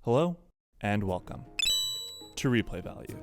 Hello, and welcome to Replay Value.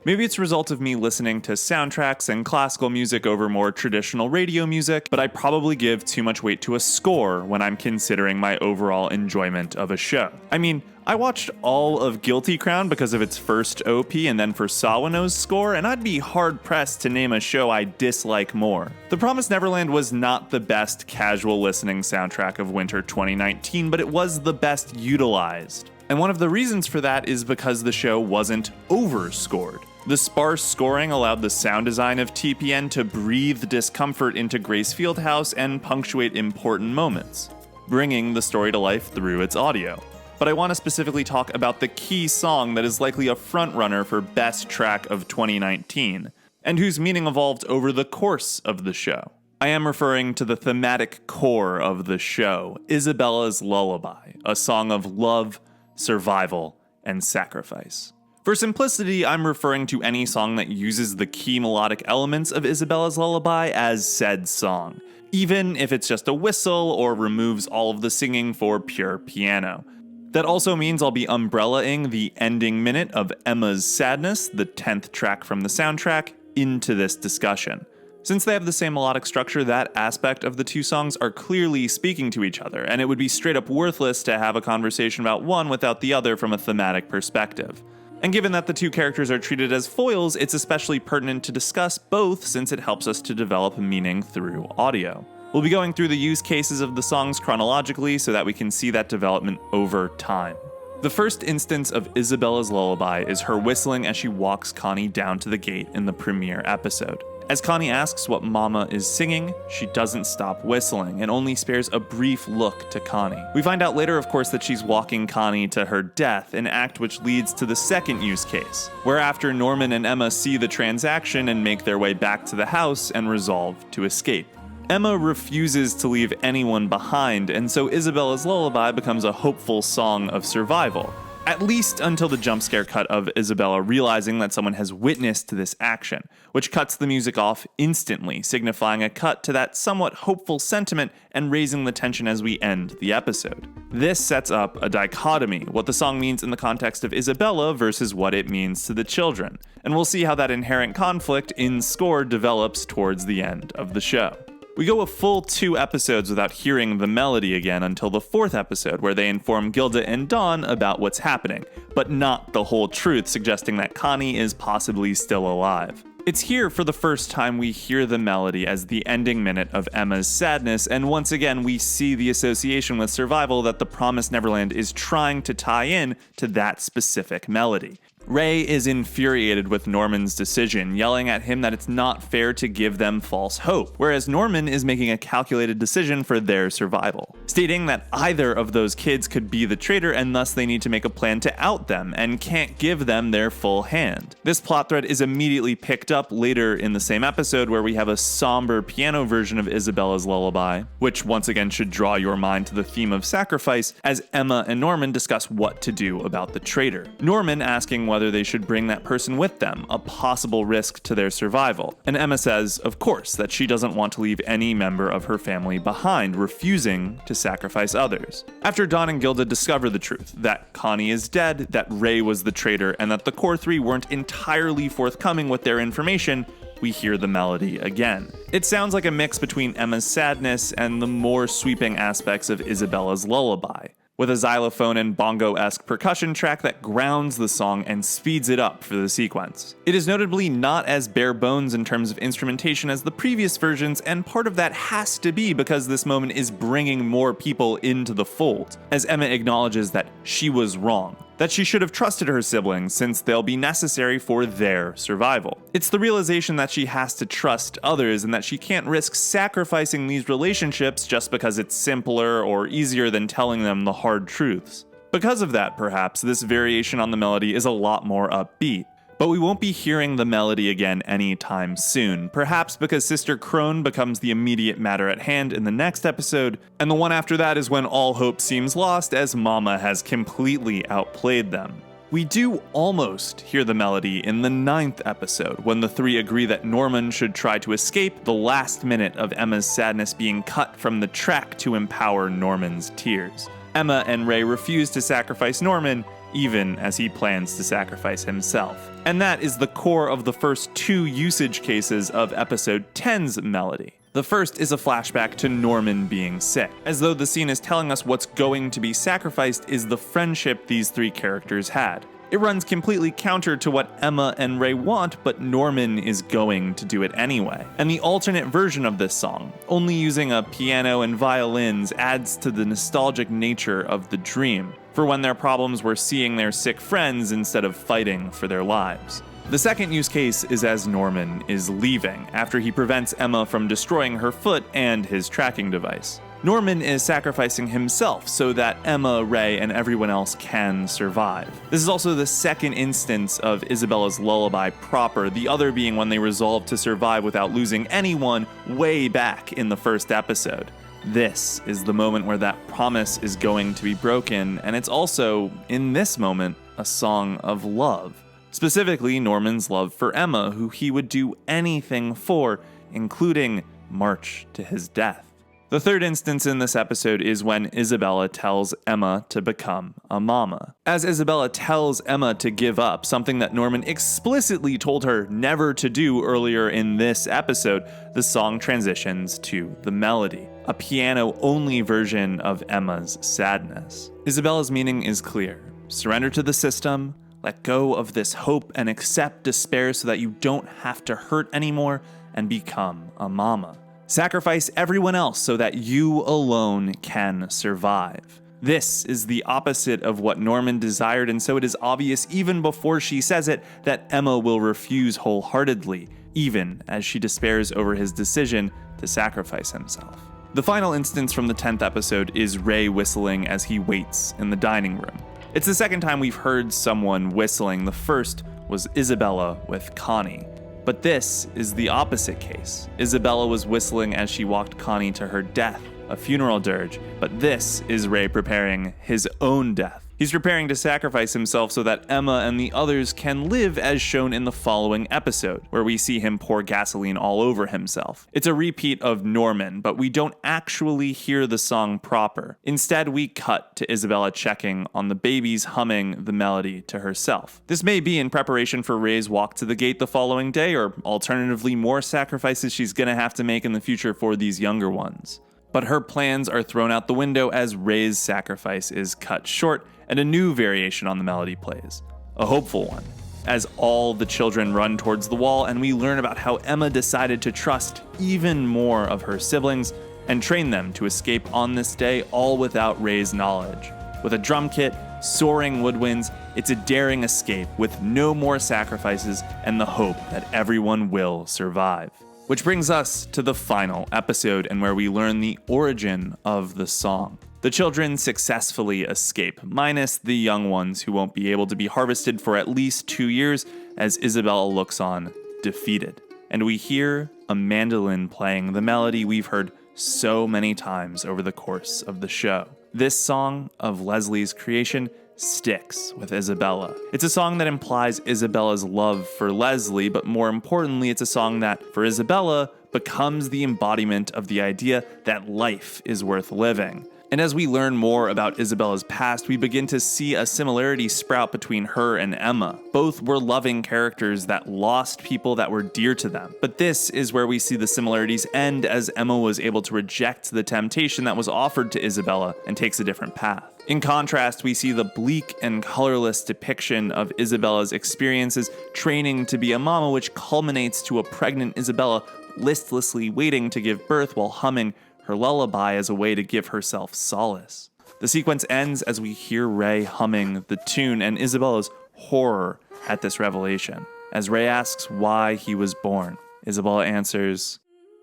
Maybe it's a result of me listening to soundtracks and classical music over more traditional radio music, but I probably give too much weight to a score when I'm considering my overall enjoyment of a show. I mean, I watched all of Guilty Crown because of its first OP and then for Sawano's score, and I'd be hard-pressed to name a show I dislike more. The Promised Neverland was not the best casual listening soundtrack of winter 2019, but it was the best utilized. And one of the reasons for that is because the show wasn't overscored. The sparse scoring allowed the sound design of TPN to breathe discomfort into Grace Fieldhouse and punctuate important moments, bringing the story to life through its audio. But I want to specifically talk about the key song that is likely a frontrunner for Best Track of 2019, and whose meaning evolved over the course of the show. I am referring to the thematic core of the show, Isabella's Lullaby, a song of love, survival, and sacrifice. For simplicity, I'm referring to any song that uses the key melodic elements of Isabella's Lullaby as said song, even if it's just a whistle or removes all of the singing for pure piano. That also means I'll be umbrellaing the ending minute of Emma's Sadness, the 10th track from the soundtrack, into this discussion. Since they have the same melodic structure, that aspect of the two songs are clearly speaking to each other, and it would be straight up worthless to have a conversation about one without the other from a thematic perspective. And given that the two characters are treated as foils, it's especially pertinent to discuss both since it helps us to develop meaning through audio. We'll be going through the use cases of the songs chronologically so that we can see that development over time. The first instance of Isabella's Lullaby is her whistling as she walks Connie down to the gate in the premiere episode. As Connie asks what Mama is singing, she doesn't stop whistling and only spares a brief look to Connie. We find out later, of course, that she's walking Connie to her death, an act which leads to the second use case, where after Norman and Emma see the transaction and make their way back to the house and resolve to escape. Emma refuses to leave anyone behind, and so Isabella's Lullaby becomes a hopeful song of survival. At least until the jump scare cut of Isabella realizing that someone has witnessed this action, which cuts the music off instantly, signifying a cut to that somewhat hopeful sentiment and raising the tension as we end the episode. This sets up a dichotomy, what the song means in the context of Isabella versus what it means to the children, and we'll see how that inherent conflict in score develops towards the end of the show. We go a full 2 episodes without hearing the melody again until the 4th episode, where they inform Gilda and Dawn about what's happening, but not the whole truth, suggesting that Connie is possibly still alive. It's here for the first time we hear the melody as the ending minute of Emma's Sadness, and once again we see the association with survival that The Promised Neverland is trying to tie in to that specific melody. Ray is infuriated with Norman's decision, yelling at him that it's not fair to give them false hope, whereas Norman is making a calculated decision for their survival, stating that either of those kids could be the traitor and thus they need to make a plan to out them and can't give them their full hand. This plot thread is immediately picked up later in the same episode where we have a somber piano version of Isabella's Lullaby, which once again should draw your mind to the theme of sacrifice as Emma and Norman discuss what to do about the traitor. Norman asking whether they should bring that person with them, a possible risk to their survival. And Emma says, of course, that she doesn't want to leave any member of her family behind, refusing to sacrifice others. After Dawn and Gilda discover the truth, that Connie is dead, that Ray was the traitor, and that the Core 3 weren't entirely forthcoming with their information, we hear the melody again. It sounds like a mix between Emma's Sadness and the more sweeping aspects of Isabella's Lullaby, with a xylophone and bongo-esque percussion track that grounds the song and speeds it up for the sequence. It is notably not as bare bones in terms of instrumentation as the previous versions, and part of that has to be because this moment is bringing more people into the fold, as Emma acknowledges that she was wrong, that she should have trusted her siblings since they'll be necessary for their survival. It's the realization that she has to trust others and that she can't risk sacrificing these relationships just because it's simpler or easier than telling them the hard truths. Because of that, perhaps, this variation on the melody is a lot more upbeat. But we won't be hearing the melody again anytime soon, perhaps because Sister Crone becomes the immediate matter at hand in the next episode, and the one after that is when all hope seems lost as Mama has completely outplayed them. We do almost hear the melody in the 9th episode, when the 3 agree that Norman should try to escape the last minute of Emma's Sadness being cut from the track to empower Norman's tears. Emma and Ray refuse to sacrifice Norman, even as he plans to sacrifice himself. And that is the core of the first two usage cases of episode 10's melody. The first is a flashback to Norman being sick, as though the scene is telling us what's going to be sacrificed is the friendship these three characters had. It runs completely counter to what Emma and Ray want, but Norman is going to do it anyway. And the alternate version of this song, only using a piano and violins, adds to the nostalgic nature of the dream, for when their problems were seeing their sick friends instead of fighting for their lives. The second use case is as Norman is leaving, after he prevents Emma from destroying her foot and his tracking device. Norman is sacrificing himself so that Emma, Ray, and everyone else can survive. This is also the second instance of Isabella's lullaby proper, the other being when they resolve to survive without losing anyone way back in the first episode. This is the moment where that promise is going to be broken, and it's also, in this moment, a song of love. Specifically, Norman's love for Emma, who he would do anything for, including march to his death. The third instance in this episode is when Isabella tells Emma to become a mama. As Isabella tells Emma to give up, something that Norman explicitly told her never to do earlier in this episode, the song transitions to the melody, a piano-only version of Emma's sadness. Isabella's meaning is clear. Surrender to the system, let go of this hope and accept despair so that you don't have to hurt anymore and become a mama. Sacrifice everyone else so that you alone can survive. This is the opposite of what Norman desired, and so it is obvious even before she says it that Emma will refuse wholeheartedly, even as she despairs over his decision to sacrifice himself. The final instance from the 10th episode is Ray whistling as he waits in the dining room. It's the second time we've heard someone whistling. The first was Isabella with Connie. But this is the opposite case. Isabella was whistling as she walked Connie to her death, a funeral dirge, but this is Ray preparing his own death. He's preparing to sacrifice himself so that Emma and the others can live, as shown in the following episode, where we see him pour gasoline all over himself. It's a repeat of Norman, but we don't actually hear the song proper. Instead, we cut to Isabella checking on the babies, humming the melody to herself. This may be in preparation for Ray's walk to the gate the following day, or alternatively more sacrifices she's gonna have to make in the future for these younger ones. But her plans are thrown out the window as Ray's sacrifice is cut short and a new variation on the melody plays, a hopeful one, as all the children run towards the wall and we learn about how Emma decided to trust even more of her siblings and train them to escape on this day, all without Ray's knowledge. With a drum kit, soaring woodwinds, it's a daring escape with no more sacrifices and the hope that everyone will survive. Which brings us to the final episode and where we learn the origin of the song. The children successfully escape, minus the young ones who won't be able to be harvested for at least 2 years as Isabella looks on, defeated. And we hear a mandolin playing the melody we've heard so many times over the course of the show. This song of Leslie's creation sticks with Isabella. It's a song that implies Isabella's love for Leslie, but more importantly, it's a song that, for Isabella, becomes the embodiment of the idea that life is worth living. And as we learn more about Isabella's past, we begin to see a similarity sprout between her and Emma. Both were loving characters that lost people that were dear to them. But this is where we see the similarities end as Emma was able to reject the temptation that was offered to Isabella and takes a different path. In contrast, we see the bleak and colorless depiction of Isabella's experiences training to be a mama, which culminates to a pregnant Isabella listlessly waiting to give birth while humming her lullaby as a way to give herself solace. The sequence ends as we hear Ray humming the tune and Isabella's horror at this revelation. As Ray asks why he was born, Isabella answers,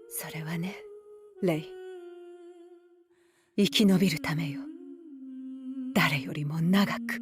それはね、レイ。生き延びるためよ。誰よりも長く。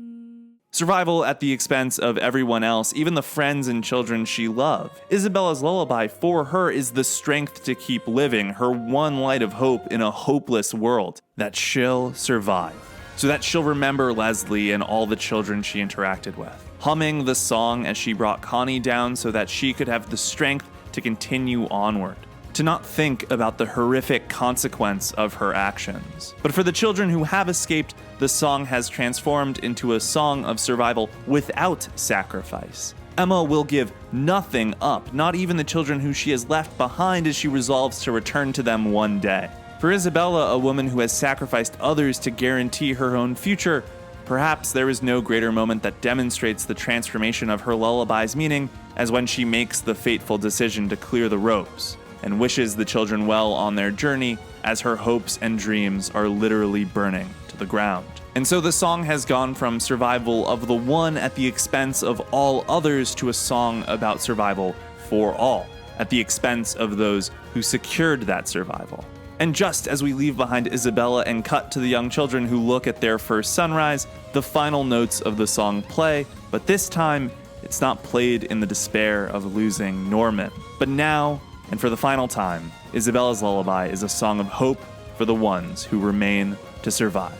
Survival at the expense of everyone else, even the friends and children she loved. Isabella's lullaby for her is the strength to keep living, her one light of hope in a hopeless world, that she'll survive, so that she'll remember Leslie and all the children she interacted with. Humming the song as she brought Connie down so that she could have the strength to continue onward, to not think about the horrific consequence of her actions. But for the children who have escaped, the song has transformed into a song of survival without sacrifice. Emma will give nothing up, not even the children who she has left behind, as she resolves to return to them one day. For Isabella, a woman who has sacrificed others to guarantee her own future, perhaps there is no greater moment that demonstrates the transformation of her lullaby's meaning as when she makes the fateful decision to clear the ropes and wishes the children well on their journey as her hopes and dreams are literally burning to the ground. And so the song has gone from survival of the one at the expense of all others to a song about survival for all, at the expense of those who secured that survival. And just as we leave behind Isabella and cut to the young children who look at their first sunrise, the final notes of the song play, but this time, it's not played in the despair of losing Norman. But now, and for the final time, Isabella's lullaby is a song of hope for the ones who remain to survive.